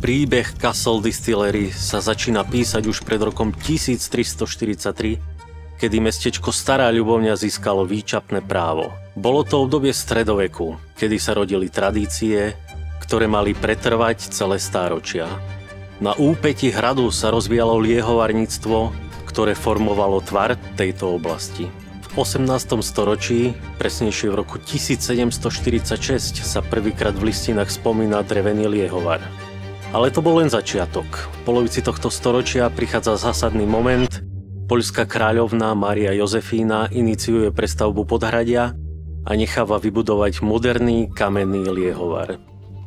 Príbeh Castle Distillery sa začína písať už pred rokom 1343, kedy mestečko Stará Ľubovňa získalo výčapné právo. Bolo to obdobie stredoveku, kedy sa rodili tradície, ktoré mali pretrvať celé stáročia. Na úpäti hradu sa rozvíjalo liehovarníctvo, ktoré formovalo tvar tejto oblasti. V 18. storočí, presnejšie v roku 1746, sa prvýkrát v listinách spomína drevený liehovar. Ale to bol len začiatok. V polovici tohto storočia prichádza zásadný moment. Poľská kráľovná Mária Jozefína iniciuje prestavbu podhradia a necháva vybudovať moderný kamenný liehovar,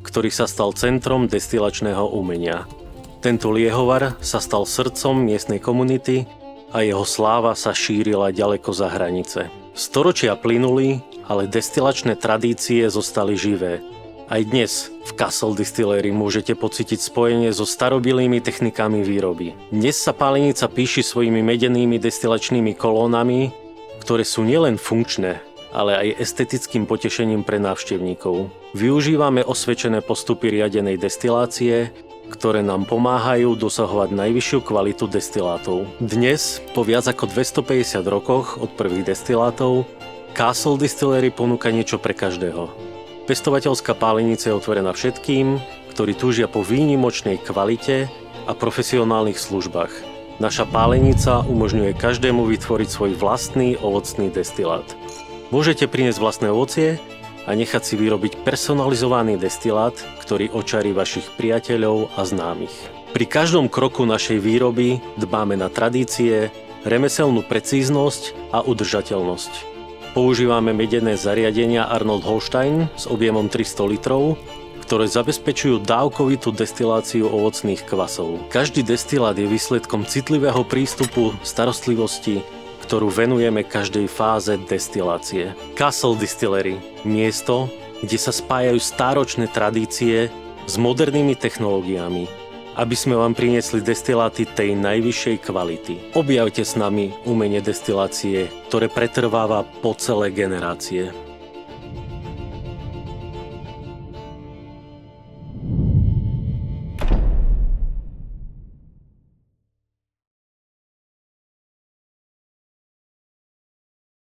ktorý sa stal centrom destilačného umenia. Tento liehovar sa stal srdcom miestnej komunity a jeho sláva sa šírila ďaleko za hranice. Storočia plynuli, ale destilačné tradície zostali živé. Aj dnes v Castle Distillery môžete pocítiť spojenie so starobilými technikami výroby. Dnes sa pálenica píši svojimi medenými destilačnými kolónami, ktoré sú nielen funkčné, ale aj estetickým potešením pre návštevníkov. Využívame osvedčené postupy riadenej destilácie, ktoré nám pomáhajú dosahovať najvyššiu kvalitu destilátov. Dnes, po viac ako 250 rokoch od prvých destilátov, Castle Distillery ponúka niečo pre každého. Pestovateľská pálenica je otvorená všetkým, ktorí túžia po výnimočnej kvalite a profesionálnych službách. Naša pálenica umožňuje každému vytvoriť svoj vlastný ovocný destilát. Môžete priniesť vlastné ovocie a nechať si vyrobiť personalizovaný destilát, ktorý očarí vašich priateľov a známych. Pri každom kroku našej výroby dbáme na tradície, remeselnú precíznosť a udržateľnosť. Používame medené zariadenia Arnold Holstein s objemom 300 litrov, ktoré zabezpečujú dávkovitú destiláciu ovocných kvasov. Každý destilát je výsledkom citlivého prístupu, starostlivosti, ktorú venujeme každej fáze destilácie. Castle Distillery – miesto, kde sa spájajú stáročné tradície s modernými technológiami, aby sme vám priniesli destiláty tej najvyššej kvality. Objavte s nami umenie destilácie, ktoré pretrváva po celé generácie.